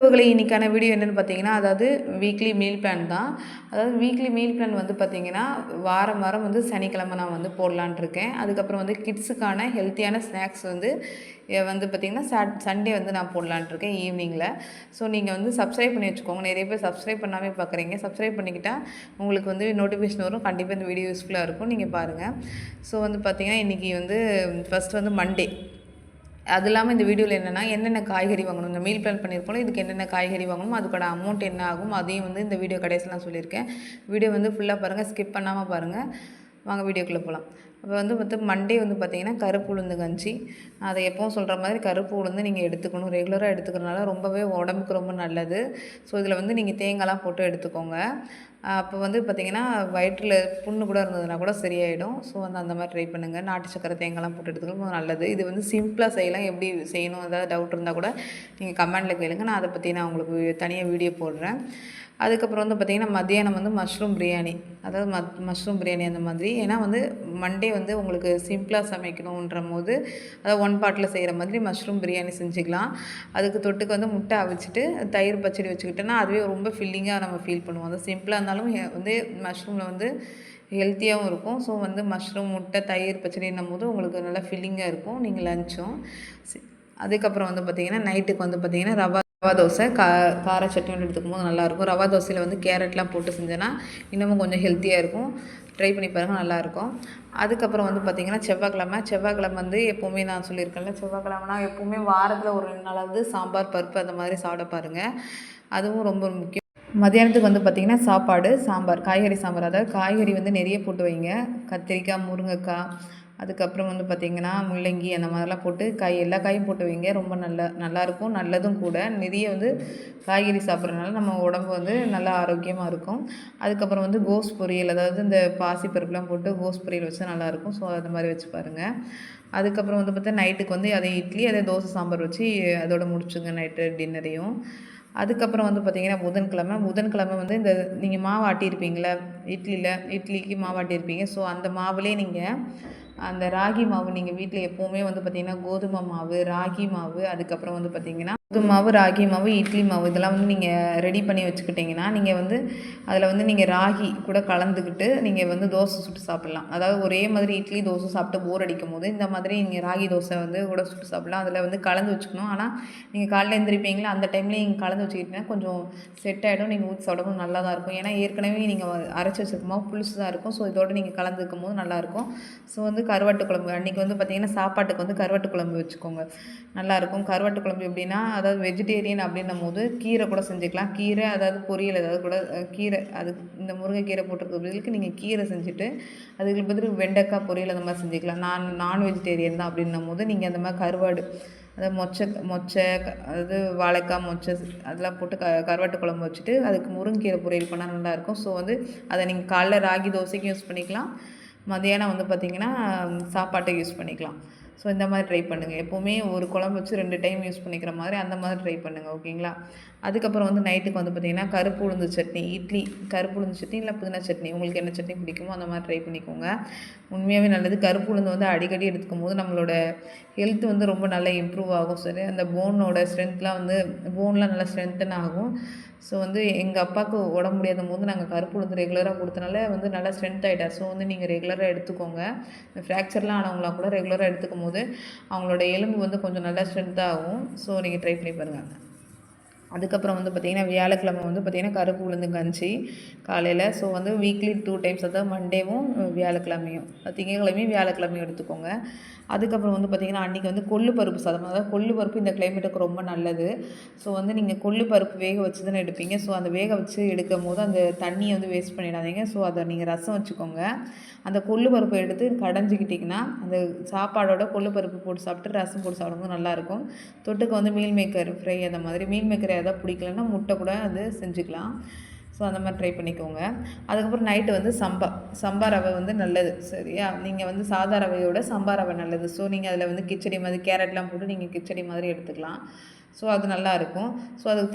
உறவுகளே இன்றைக்கான வீடியோ என்னென்னு பார்த்தீங்கன்னா, அதாவது வீக்லி மீல் பிளான் தான். அதாவது வீக்லி மீல் பிளான் வந்து பார்த்தீங்கன்னா, வாரம் வாரம் வந்து சனிக்கிழமை நான் வந்து போடலான்ட்டு இருக்கேன். அதுக்கப்புறம் வந்து கிட்ஸுக்கான ஹெல்த்தியான ஸ்நாக்ஸ் வந்து வந்து பார்த்திங்கன்னா, சண்டே வந்து நான் போடலான்ட்டு இருக்கேன் ஈவினிங்கில். ஸோ நீங்கள் வந்து சப்ஸ்கிரைப் பண்ணி வச்சுக்கோங்க. நிறைய பேர் சப்ஸ்கிரைப் பண்ணாமே பார்க்குறீங்க. சப்ஸ்கிரைப் பண்ணிக்கிட்டால் உங்களுக்கு வந்து நோட்டிஃபிகேஷன் வரும். கண்டிப்பாக இந்த வீடியோ யூஸ்ஃபுல்லாக இருக்கும். நீங்கள் பாருங்கள். ஸோ வந்து பார்த்திங்கன்னா, இன்றைக்கி வந்து ஃபஸ்ட்டு வந்து மண்டே. அது இல்லாமல் இந்த வீடியோவில் என்னென்ன காய்கறி வாங்கணும், இந்த மீல் பிளான் பண்ணியிருக்கோம், இதுக்கு என்னென்ன காய்கறி வாங்கணும், அதுக்கான அமௌண்ட் என்ன ஆகும், அதையும் வந்து இந்த வீடியோ கடைசியில் நான் சொல்லியிருக்கேன். வீடியோ வந்து ஃபுல்லாக பாருங்கள், ஸ்கிப் பண்ணாமல் பாருங்கள். வாங்க வீடியோக்குள்ளே போகலாம். அப்போ வந்து மண்டே வந்து பார்த்திங்கன்னா கருப்பு உளுந்து கஞ்சி. அதை எப்பவும் சொல்கிற மாதிரி கருப்பு உளுந்து நீங்கள் எடுத்துக்கணும். ரெகுலராக எடுத்துக்கிறனால ரொம்பவே உடம்புக்கு ரொம்ப நல்லது. ஸோ இதில் வந்து நீங்கள் தேங்காய்லாம் போட்டு எடுத்துக்கோங்க. அப்போ வந்து பார்த்திங்கன்னா வயிற்றில் புண்ணு கூட இருந்ததுன்னா கூட சரியாயிடும். ஸோ வந்து அந்த மாதிரி ட்ரை பண்ணுங்கள். நாட்டு சக்கரை தேங்காய்லாம் போட்டு எடுத்துக்கிறது நல்லது. இது வந்து சிம்பிளாக செய்யலாம். எப்படி செய்யணும் ஏதாவது டவுட் இருந்தால் கூட நீங்கள் கமெண்டில் கேளுங்க. நான் அதை பற்றி நான் உங்களுக்கு தனியாக வீடியோ போடுறேன். அதுக்கப்புறம் வந்து பார்த்திங்கன்னா மத்தியானம் வந்து மஷ்ரூம் பிரியாணி, அதாவது மஷ்ரூம் பிரியாணி அந்த மாதிரி. ஏன்னா வந்து மண்டே வந்து உங்களுக்கு சிம்பிளாக சமைக்கணுன்ற போது அதாவது ஒன் பாட்டில் செய்கிற மாதிரி மஷ்ரூம் பிரியாணி செஞ்சுக்கலாம். அதுக்கு தொட்டுக்கு வந்து முட்டை அவிச்சிட்டு தயிர் பச்சடி வச்சுக்கிட்டோன்னா அதுவே ரொம்ப ஃபில்லிங்காக நம்ம ஃபீல் பண்ணுவோம். அது சிம்பிளாக இருந்தாலும் வந்து மஷ்ரூமில் வந்து ஹெல்த்தியாகவும் இருக்கும். ஸோ வந்து மஷ்ரூம் முட்டை தயிர் பச்சடின்னும் போது உங்களுக்கு நல்லா ஃபில்லிங்காக இருக்கும் நீங்கள் லஞ்சும். அதுக்கப்புறம் வந்து பார்த்திங்கன்னா நைட்டுக்கு வந்து பார்த்திங்கன்னா ரவா தோசை கார சட்னியோடு எடுத்துக்கும் போது நல்லாயிருக்கும். ரவா தோசையில் வந்து கேரட்லாம் போட்டு செஞ்சேன்னா இன்னமும் கொஞ்சம் ஹெல்த்தியாக இருக்கும். ட்ரை பண்ணி பாருங்கள், நல்லாயிருக்கும். அதுக்கப்புறம் வந்து பார்த்திங்கன்னா செவ்வாய்க்கிழமை வந்து எப்போவுமே நான் சொல்லியிருக்கேன்ல, செவ்வாய்க்கிழமைனா எப்போவுமே வாரத்தில் ஒரு 2 நாளாவது சாம்பார் பருப்பு அந்த மாதிரி சாப்பிட பாருங்கள். அதுவும் ரொம்ப முக்கியம். மதியானத்துக்கு வந்து பார்த்திங்கன்னா சாம்பார், காய்கறி சாம்பார். அதாவது காய்கறி வந்து நிறைய போட்டு வைங்க. கத்திரிக்காய், முருங்கைக்காய், அதுக்கப்புறம் வந்து பார்த்திங்கன்னா முள்ளங்கி அந்த மாதிரிலாம் போட்டு எல்லா காயும் போட்டு வைங்க. ரொம்ப நல்லாயிருக்கும், நல்லதும் கூட. நிறைய வந்து காய்கறி சாப்பிட்றதுனால நம்ம உடம்பு வந்து நல்லா ஆரோக்கியமாக இருக்கும். அதுக்கப்புறம் வந்து கோஸ் பொரியல், அதாவது இந்த பாசிப்பருப்புலாம் போட்டு கோஸ் பொரியல் வச்சா நல்லாயிருக்கும். ஸோ அது மாதிரி வச்சு பாருங்கள். அதுக்கப்புறம் வந்து பார்த்தா நைட்டுக்கு வந்து அதே இட்லி, அதே தோசை சாம்பார் வச்சு அதோட முடிச்சுங்க நைட்டு டின்னரையும். அதுக்கப்புறம் வந்து பார்த்திங்கன்னா புதன்கிழமை வந்து இந்த நீங்கள் மாவு ஆட்டியிருப்பீங்களே இட்லிக்கு மாவு ஆட்டியிருப்பீங்க. ஸோ அந்த மாவுலேயே நீங்கள் அந்த ராகி மாவு, நீங்கள் வீட்டில் எப்போவுமே வந்து பார்த்திங்கன்னா கோதுமை மாவு, ராகி மாவு, அதுக்கப்புறம் வந்து பார்த்திங்கன்னா கோதுமை மாவு, ராகி மாவு, இட்லி மாவு இதெல்லாம் வந்து நீங்கள் ரெடி பண்ணி வச்சுக்கிட்டிங்கன்னா நீங்கள் வந்து அதில் வந்து நீங்கள் ராகி கூட கலந்துக்கிட்டு நீங்கள் வந்து தோசை சுட்டு சாப்பிட்லாம். அதாவது ஒரே மாதிரி இட்லி தோசை சாப்பிட்டு போர் அடிக்கும் போது இந்த மாதிரி நீங்கள் ராகி தோசை வந்து கூட சுட்டு சாப்பிட்லாம். அதில் வந்து கலந்து வச்சுக்கணும். ஆனால் நீங்கள் காலையில் எழுந்திரிப்பீங்களா அந்த டைம்லேயே நீங்கள் கலந்து வச்சுக்கிட்டிங்கன்னா கொஞ்சம் செட் ஆகிடும். நீங்கள் ஊற்றி சாப்பிடும்போது நல்லா தான் இருக்கும். ஏன்னா ஏற்கனவே நீங்கள் அரைச்சி வச்சுருக்கும் போது புளிச்சு தான் இருக்கும். ஸோ இதோடு நீங்கள் கலந்துக்கும் போது நல்லாயிருக்கும். ஸோ வந்து கருவாட்டு குழம்பு அன்றைக்கி வந்து பார்த்திங்கன்னா சாப்பாட்டுக்கு வந்து கருவாட்டு குழம்பு வச்சுக்கோங்க, நல்லாயிருக்கும். கருவாட்டு குழம்பு எப்படின்னா, அதாவது வெஜிடேரியன் அப்படின்னும் போது கீரை கூட செஞ்சுக்கலாம். கீரை அதாவது பொரியல் ஏதாவது கூட கீரை, அது இந்த முருங்கைக்கீரை போட்டிருக்க பதிலுக்கு நீங்கள் கீரை செஞ்சுட்டு அதுக்கு பதில் வெண்டைக்காய் பொரியல் அந்த மாதிரி செஞ்சுக்கலாம். நான் வெஜிடேரியன் தான் அப்படின்னும் போது நீங்கள் அந்த மாதிரி கருவாடு, அதாவது மொச்சை அதாவது வாழைக்காய் மொச்சை அதெல்லாம் போட்டு கருவாட்டு குழம்பு வச்சுட்டு அதுக்கு முருங்கீரை பொரியல் பண்ணால் நல்லாயிருக்கும். ஸோ வந்து அதை நீங்கள் காலைல ராகி தோசைக்கும் யூஸ் பண்ணிக்கலாம், மதியானம் வந்து பார்த்திங்கன்னா சாப்பாட்டுக்கு யூஸ் பண்ணிக்கலாம். ஸோ இந்த மாதிரி ட்ரை பண்ணுங்கள். எப்போவுமே ஒரு குழம்பு வச்சு 2 டைம் யூஸ் பண்ணிக்கிற மாதிரி அந்த மாதிரி ட்ரை பண்ணுங்கள், ஓகேங்களா? அதுக்கப்புறம் வந்து நைட்டுக்கு வந்து பார்த்திங்கன்னா கருப்பு உளுந்து சட்னி, இட்லி கருப்பு உளுந்து சட்னி இல்லை புதினா சட்னி, உங்களுக்கு என்ன சட்னி பிடிக்குமோ அந்த மாதிரி ட்ரை பண்ணிக்கோங்க. உண்மையாகவே நல்லது. கருப்பு உளுந்து வந்து அடிக்கடி எடுத்துக்கும் போது நம்மளோட ஹெல்த் வந்து ரொம்ப நல்லா இம்ப்ரூவ் ஆகும். சரி, அந்த போனோட ஸ்ட்ரென்த்லாம் வந்து போன்லாம் நல்லா ஸ்ட்ரென்த்தன் ஆகும். ஸோ வந்து எங்கள் அப்பாவுக்கு உடம்பு முடியாத போது நாங்கள் கருப்பு உளுந்து ரெகுலராக கொடுத்தனால வந்து நல்லா ஸ்ட்ரென்த் ஆகிட்டார். ஸோ வந்து நீங்கள் ரெகுலராக எடுத்துக்கோங்க. இந்த ஃப்ராக்சர்லாம் ஆனவங்களாம் கூட ரெகுலராக எடுத்துக்கும் போது அவங்களோட எலும்பு வந்து கொஞ்சம் நல்லா ஸ்ட்ரென்த்தாக ஆகும். ஸோ நீங்கள் ட்ரை பண்ணி பாருங்கள். அதுக்கப்புறம் வந்து பார்த்திங்கன்னா வியாழக்கிழமை வந்து பார்த்திங்கன்னா கருப்பு உளுந்து கஞ்சி காலையில். ஸோ வந்து வீக்லி 2 டைம்ஸ், அதாவது மண்டேவும் வியாழக்கிழமையும், திங்கட்கிழமையும் வியாழக்கிழமையும் எடுத்துக்கோங்க. அதுக்கப்புறம் வந்து பார்த்திங்கன்னா அன்றைக்கி வந்து கொள்ளு பருப்பு சாதம், அதாவது கொள்ளு பருப்பு இந்த கிளைமேட்டுக்கு ரொம்ப நல்லது. ஸோ வந்து நீங்கள் கொள்ளு பருப்பு வேக வச்சு தானே எடுப்பீங்க. ஸோ அந்த வேக வச்சு எடுக்கும் போது அந்த தண்ணியை வந்து வேஸ்ட் பண்ணிடாதீங்க. ஸோ அதை நீங்கள் ரசம் வச்சுக்கோங்க. அந்த கொள்ளு பருப்பை எடுத்து கடைஞ்சிக்கிட்டிங்கன்னா அந்த சாப்பாடோட கொள்ளு பருப்பு போட்டு சாப்பிட்டு ரசம் போட்டு சாப்பிடும்போது நல்லாயிருக்கும். தொட்டுக்கு வந்து மீல் மேக்கர் ஃப்ரை அந்த மாதிரி, மீல் மேக்கர் எதாவது பிடிக்கலன்னா முட்டை கூட அது செஞ்சுக்கலாம். ஸோ அந்த மாதிரி ட்ரை பண்ணிக்கோங்க. அதுக்கப்புறம் நைட்டு வந்து சம்பா ரவை வந்து நல்லது, சரியா? நீங்கள் வந்து சாதா ரவையோட சம்பா ரவை நல்லது. ஸோ நீங்கள் அதில் வந்து கிச்சடி மாதிரி கேரட்லாம் போட்டு நீங்கள் கிச்சடி மாதிரி எடுத்துக்கலாம். ஸோ அது நல்லாயிருக்கும். ஸோ அதுக்கு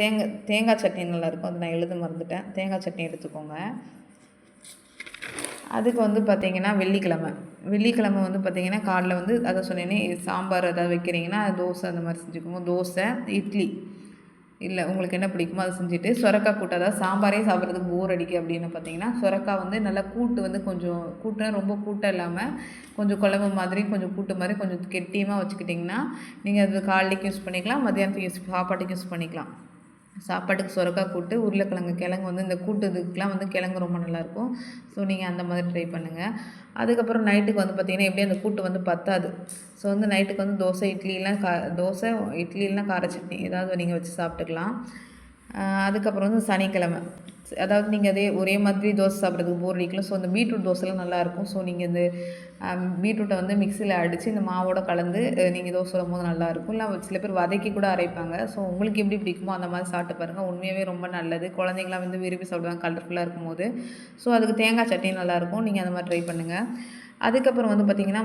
தேங்காய் சட்னி நல்லாயிருக்கும். அது நான் எழுத மறந்துட்டேன். தேங்காய் சட்னி எடுத்துக்கோங்க. அதுக்கு வந்து பார்த்திங்கன்னா வெள்ளிக்கிழமை வந்து பார்த்திங்கன்னா காலைல வந்து அதை சொன்னேன்னே சாம்பார் ஏதாவது வைக்கிறீங்கன்னா தோசை அந்த மாதிரி செஞ்சுக்கோங்க. தோசை, இட்லி இல்லை உங்களுக்கு என்ன பிடிக்குமோ அதை செஞ்சுட்டு சுரக்காய் கூட்டு, அதாவது சாம்பாரே சாப்பிட்றதுக்கு போர் அடிக்கு அப்படின்னு பார்த்தீங்கன்னா, சுரக்காய் வந்து நல்லா கூட்டு வந்து கொஞ்சம் கூட்டுனா ரொம்ப கூட்டம் இல்லாமல் கொஞ்சம் குழம்பு மாதிரி கொஞ்சம் கூட்டு மாதிரி கொஞ்சம் கெட்டியமாக வச்சுக்கிட்டிங்கன்னா, நீங்கள் அது காலைக்கு யூஸ் பண்ணிக்கலாம், மதியானத்துக்கு சாப்பாட்டுக்கு யூஸ் பண்ணிக்கலாம். சாப்பாட்டுக்கு சுரக்காய் கூட்டு, கிழங்கு வந்து இந்த கூட்டு இதுக்கெலாம் வந்து கிழங்கு ரொம்ப நல்லாயிருக்கும். ஸோ நீங்கள் அந்த மாதிரி ட்ரை பண்ணுங்கள். அதுக்கப்புறம் நைட்டுக்கு வந்து பார்த்திங்கன்னா எப்படியும் அந்த கூட்டு வந்து பத்தாது. ஸோ வந்து நைட்டுக்கு வந்து தோசை, இட்லி இல்லைனா கார சட்னி ஏதாவது நீங்கள் வச்சு சாப்பிட்டுக்கலாம். அதுக்கப்புறம் வந்து சனிக்கிழமை, அதாவது நீங்கள் ஒரே மாதிரி தோசை சாப்பிட்றதுக்கு போர் அடிக்கலாம். ஸோ அந்த பீட்ரூட் தோசைலாம் நல்லாயிருக்கும். ஸோ நீங்கள் இந்த பீட்ரூட்டை வந்து மிக்சியில் அடித்து இந்த மாவோட கலந்து நீங்கள் தோசை சுடும்போது நல்லாயிருக்கும். இல்லை சில பேர் வதக்கி கூட அரைப்பாங்க. ஸோ உங்களுக்கு எப்படி பிடிக்குமோ அந்த மாதிரி சாப்பிட்டு பாருங்கள். உண்மையாகவே ரொம்ப நல்லது. குழந்தைங்களாம் வந்து விரும்பி சாப்பிடுவாங்க கலர்ஃபுல்லாக இருக்கும்போது. ஸோ அதுக்கு தேங்காய் சட்னி நல்லாயிருக்கும். நீங்கள் அந்த மாதிரி ட்ரை பண்ணுங்கள். அதுக்கப்புறம் வந்து பார்த்திங்கன்னா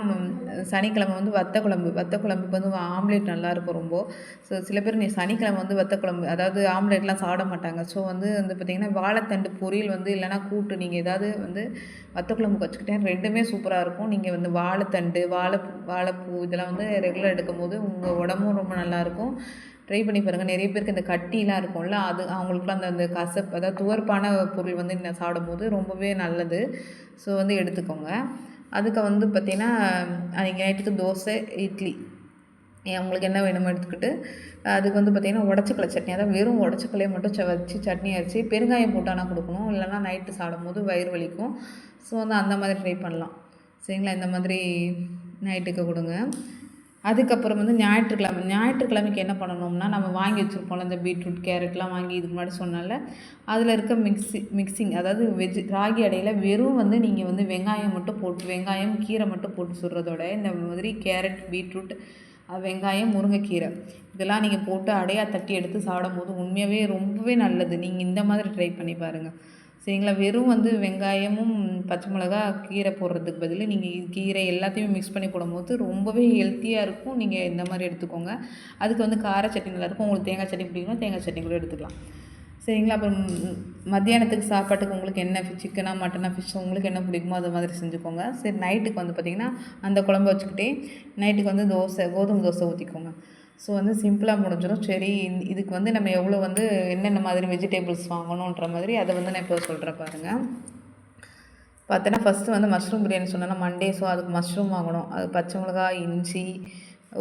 சனிக்கிழமை வந்து வத்தக்குழம்புக்கு வந்து ஆம்லேட் நல்லாயிருக்கும் ரொம்ப. ஸோ சில பேர் சனிக்கிழமை வந்து வத்தக்குழம்பு, அதாவது ஆம்லேட்லாம் சாப்பிட மாட்டாங்க. ஸோ வந்து பார்த்திங்கன்னா வாழைத்தண்டு பொரியல் வந்து இல்லைனா கூட்டு நீங்கள் ஏதாவது வந்து வத்தக்குழம்புக்கு வச்சுக்கிட்டேன், ரெண்டுமே சூப்பராக இருக்கும். நீங்கள் வந்து வாழைத்தண்டு, வாழைப்பூ இதெல்லாம் வந்து ரெகுலர் எடுக்கும்போது உங்கள் உடம்பும் ரொம்ப நல்லாயிருக்கும். ட்ரை பண்ணி பாருங்கள். நிறைய பேருக்கு இந்த கட்டிலாம் இருக்கும்ல, அது அவங்களுக்குலாம் அந்த கசப்பு, அதாவது துவர்ப்பான பொருள் வந்து சாப்பிடும்போது ரொம்பவே நல்லது. ஸோ வந்து எடுத்துக்கோங்க. அதுக்கு வந்து பார்த்திங்கன்னா அன்றைக்கி நைட்டுக்கு தோசை, இட்லி உங்களுக்கு என்ன வேணுமோ எடுத்துக்கிட்டு, அதுக்கு வந்து பார்த்திங்கன்னா உடச்சக்கல்லை சட்னி, அதாவது வெறும் உடச்சக்கல்லையை மட்டும் வச்சு சட்னி அரைச்சி பெருங்காயம் போட்டானா கொடுக்கணும், இல்லைனா நைட்டு சாப்பிடும்போது வயிறு வலிக்கும். ஸோ வந்து அந்த மாதிரி ட்ரை பண்ணலாம். சரிங்களா? இந்த மாதிரி நைட்டுக்கு கொடுங்க. அதுக்கப்புறம் வந்து ஞாயிற்றுக்கிழமைக்கு என்ன பண்ணணும்னா, நம்ம வாங்கி வச்சுருப்போம்ல இந்த பீட்ரூட், கேரட்லாம் வாங்கி இதுக்கு முன்னாடி சொன்னால, அதில் இருக்க மிக்சிங், அதாவது ராகி அடையில் வெறும் வந்து நீங்கள் வந்து வெங்காயம், கீரை மட்டும் போட்டு சுடுறதோட இந்த மாதிரி கேரட், பீட்ரூட், வெங்காயம், முருங்கைக்கீரை இதெல்லாம் நீங்கள் போட்டு அடையாக தட்டி எடுத்து சாப்பிடும்போது உண்மையாகவே ரொம்பவே நல்லது. நீங்கள் இந்த மாதிரி ட்ரை பண்ணி பாருங்கள். சரிங்களா? வெறும் வந்து வெங்காயமும் பச்சை மிளகா, கீரை போடுறதுக்கு பதில் நீங்கள் கீரை எல்லாத்தையுமே மிக்ஸ் பண்ணி போடும்போது ரொம்பவே ஹெல்த்தியாக இருக்கும். நீங்கள் இந்த மாதிரி எடுத்துக்கோங்க. அதுக்கு வந்து கார சட்னி நல்லாயிருக்கும். உங்களுக்கு தேங்காய் சட்னி பிடிக்கும்னா தேங்காய் சட்னி கூட எடுத்துக்கலாம். சரிங்களா? அப்புறம் மத்தியானத்துக்கு சாப்பாட்டுக்கு உங்களுக்கு என்ன சிக்கனா, மட்டனா, ஃபிஷ் உங்களுக்கு என்ன பிடிக்குமோ அது மாதிரி செஞ்சுக்கோங்க. சரி, நைட்டுக்கு வந்து பார்த்திங்கன்னா அந்த குழம்பு வச்சுக்கிட்டே நைட்டுக்கு வந்து கோதுமை தோசை ஊற்றிக்கோங்க. ஸோ வந்து சிம்பிளாக முடிஞ்சிடும். சரி, இதுக்கு வந்து நம்ம எவ்வளோ வந்து என்னென்ன மாதிரி வெஜிடபிள்ஸ் வாங்கணுன்ற மாதிரி அதை வந்து நான் இப்போ சொல்கிறேன் பாருங்கள். பார்த்தோன்னா ஃபஸ்ட்டு வந்து மஷ்ரூம் பிரியாணி சொன்னேன்னா மண்டே. ஸோ அதுக்கு மஷ்ரூம் வாங்கணும். அது பச்சை மிளகாய், இஞ்சி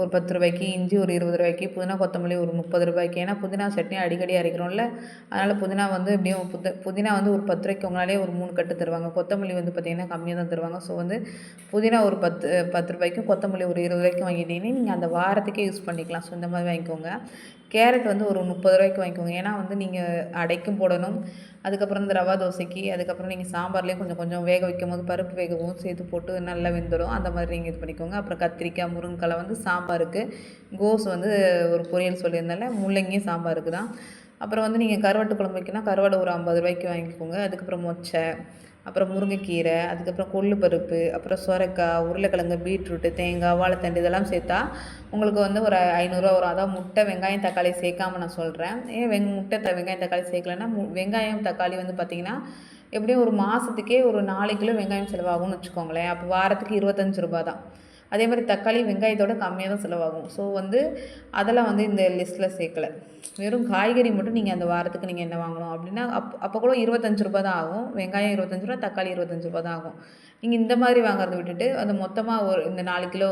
ஒரு 10 ரூபாய்க்கு, இஞ்சி ஒரு 20 ரூபாய்க்கு, புதினா கொத்தமல்லி ஒரு 30 ரூபாய்க்கு. ஏன்னா புதினா சட்னி அடிக்கடி அரைக்கிறோம்ல, அதனால் புதினா வந்து எப்படியும் புதினா வந்து ஒரு 10 ரூபாய்க்கு உங்களாலே ஒரு 3 கட்டு தருவாங்க. கொத்தமல்லி வந்து பார்த்திங்கன்னா கம்மியாக தான் தருவாங்க. ஸோ வந்து புதினா ஒரு 10 ரூபாய்க்கும், கொத்தமல்லி ஒரு 20 ரூபாய்க்கும் வாங்கிட்டீங்கன்னா நீங்கள் அந்த வாரத்துக்கே யூஸ் பண்ணிக்கலாம். ஸோ இந்த மாதிரி வாங்கிக்கோங்க. கேரட் வந்து ஒரு 30 ரூபாய்க்கு வாங்கிக்கோங்க. ஏன்னா வந்து நீங்கள் அடைக்கும் போடணும். அதுக்கப்புறம் இந்த ரவா தோசைக்கு, அதுக்கப்புறம் நீங்கள் சாம்பார்லேயே கொஞ்சம் வேக வைக்கும்போது பருப்பு வேகவும் சேர்த்து போட்டு நல்லா வெந்துடும். அந்த மாதிரி நீங்கள் இது பண்ணிக்கோங்க. அப்புறம் கத்திரிக்காய், முருங்கைக்காய் வந்து சாம்பாருக்கு, கோஸ் வந்து ஒரு பொரியல் சொல்லியிருந்தால முள்ளங்கியும் சாம்பாருக்கு தான். அப்புறம் வந்து நீங்கள் கருவாட்டு குழம்பு வைக்கணும்னா கருவாடு ஒரு 50 ரூபாய்க்கு வாங்கிக்கோங்க. அதுக்கப்புறம் மொச்சை, அப்புறம் முருங்கைக்கீரை, அதுக்கப்புறம் கொள்ளு பருப்பு, அப்புறம் சொரக்காய், உருளைக்கிழங்கு, பீட்ரூட்டு, தேங்காய், வாழைத்தண்டு இதெல்லாம் சேர்த்தா உங்களுக்கு வந்து ஒரு 500 வரும். அதாவது முட்டை, வெங்காயம், தக்காளி சேர்க்காம நான் சொல்கிறேன். ஏன் முட்டை, வெங்காயம், தக்காளி சேர்க்கலன்னா வெங்காயம், தக்காளி வந்து பார்த்திங்கன்னா எப்படியும் ஒரு மாதத்துக்கே ஒரு 4 கிலோ வெங்காயம் செலவாகும்னு வச்சுக்கோங்களேன். அப்போ வாரத்துக்கு 25 ரூபா தான். அதே மாதிரி தக்காளி வெங்காயத்தோட கம்மியாக தான் செலவாகும். ஸோ வந்து அதெல்லாம் வந்து இந்த லிஸ்ட்டில் சேர்க்கலை. வெறும் காய்கறி மட்டும் நீங்கள் அந்த வாரத்துக்கு நீங்கள் என்ன வாங்கணும் அப்படின்னா அப்போ கூட 25 ரூபா தான் ஆகும். வெங்காயம் 25 ரூபா, தக்காளி 25 ரூபா தான் ஆகும். நீங்கள் இந்த மாதிரி வாங்குறத விட்டுட்டு அந்த மொத்தமாக இந்த 4 கிலோ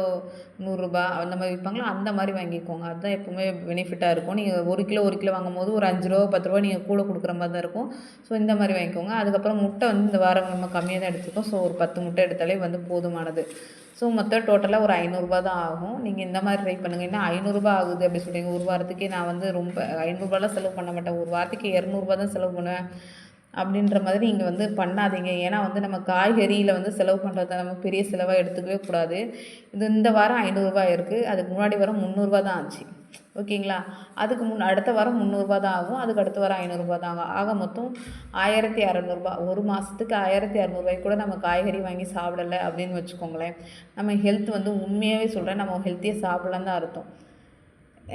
100 ரூபா அந்த மாதிரி விற்பாங்களோ அந்த மாதிரி வாங்கிக்கோங்க. அதுதான் எப்போவுமே பெனிஃபிட்டாக இருக்கும். நீங்கள் 1 கிலோ வாங்கும்போது ஒரு 5 ரூபா 10 ரூபா நீங்கள் கூட கொடுக்குற மாதிரி தான் இருக்கும். ஸோ இந்த மாதிரி வாங்கிக்கோங்க. அதுக்கப்புறம் முட்டை வந்து இந்த வாரம் நம்ம கம்மியாக தான் எடுத்துக்கோம். ஸோ ஒரு 10 முட்டை எடுத்தாலே வந்து போதுமானது. ஸோ மொத்தம் டோட்டலாக ஒரு 500 ரூபா தான் ஆகும். நீங்கள் இந்த மாதிரி ட்ரை பண்ணுங்கள். ஏன்னா 500 ரூபா ஆகுது அப்படி சொல்கிறீங்க. ஒரு வாரத்துக்கே நான் வந்து ரொம்ப 500 ரூபாலாம் செலவு பண்ண மாட்டேன். ஒரு வாரத்துக்கு 200 ரூபா தான் செலவு பண்ணுவேன் அப்படின்ற மாதிரி நீங்கள் வந்து பண்ணாதீங்க. ஏன்னா வந்து நம்ம காய்கறியில் வந்து செலவு பண்ணுறத நம்ம பெரிய செலவாக எடுத்துக்கவே கூடாது. இந்த வாரம் 500 ரூபா இருக்குது. அதுக்கு முன்னாடி வாரம் 300 ரூபா தான் ஆச்சு. ஓகேங்களா? அதுக்கு அடுத்த வாரம் 300 ரூபா தான் ஆகும். அதுக்கு அடுத்த வாரம் 500 ரூபா தான் ஆகும். ஆக மொத்தம் 1600 ரூபா. ஒரு மாதத்துக்கு 1600 ரூபாய்க்கு கூட நம்ம காய்கறி வாங்கி சாப்பிடலை அப்படின்னு வச்சுக்கோங்களேன். நம்ம ஹெல்த் வந்து உண்மையாகவே சொல்கிறேன், நம்ம ஹெல்த்தியாக சாப்பிடலான்னு தான் அர்த்தம்.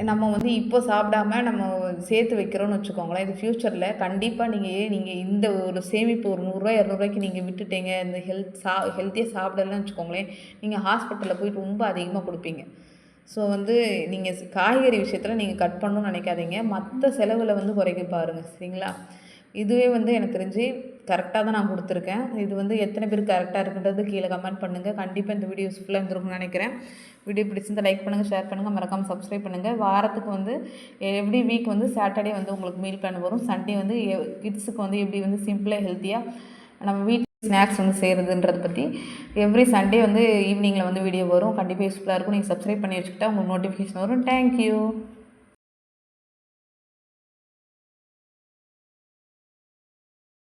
நம்ம வந்து இப்போ சாப்பிடாம நம்ம சேர்த்து வைக்கிறோன்னு வச்சுக்கோங்களேன், இது ஃப்யூச்சரில் கண்டிப்பாக நீங்கள் இந்த ஒரு சேமிப்பு ஒரு 100 ரூபா 200 ரூபாய்க்கு நீங்கள் விட்டுட்டீங்க, இந்த ஹெல்த்தியாக சாப்பிடலன்னு வச்சுக்கோங்களேன், நீங்கள் ஹாஸ்பிட்டலில் போய் ரொம்ப அதிகமாக கொடுப்பீங்க. ஸோ வந்து நீங்கள் காய்கறி விஷயத்தில் நீங்கள் கட் பண்ணணும்னு நினைக்காதீங்க. மற்ற செலவில் வந்து குறைக்க பாருங்கள். சரிங்களா? இதுவே வந்து எனக்கு தெரிஞ்சு கரெக்டாக தான் நான் கொடுத்துருக்கேன். இது வந்து எத்தனை பேருக்கு கரெக்டாக இருக்குன்றது கீழே கமெண்ட் பண்ணுங்கள். கண்டிப்பாக இந்த வீடியோ யூஸ்ஃபுல்லாக இருந்திருக்கும்னு நினைக்கிறேன். வீடியோ பிடிச்சிருந்தா லைக் பண்ணுங்கள், ஷேர் பண்ணுங்கள், மறக்காமல் சப்ஸ்கிரைப் பண்ணுங்கள். வாரத்துக்கு வந்து எவ்ரி வீக் வந்து சாட்டர்டே வந்து உங்களுக்கு மீல் பிளான் வரும். சண்டே வந்து கிட்ஸுக்கு வந்து எப்படி வந்து சிம்பிளாக ஹெல்த்தியாக நம்ம வீட்டில் ஸ்நாக்ஸ் வந்து செய்கிறதுன்றதை பற்றி எவ்ரி சண்டே வந்து ஈவினிங்கில் வந்து வீடியோ வரும். கண்டிப்பாக யூஸ்ஃபுல்லாக இருக்கும். நீங்கள் சப்ஸ்கிரைப் பண்ணி வச்சுக்கிட்டா உங்களுக்கு நோட்டிஃபிகேஷன் வரும். தேங்க்யூ.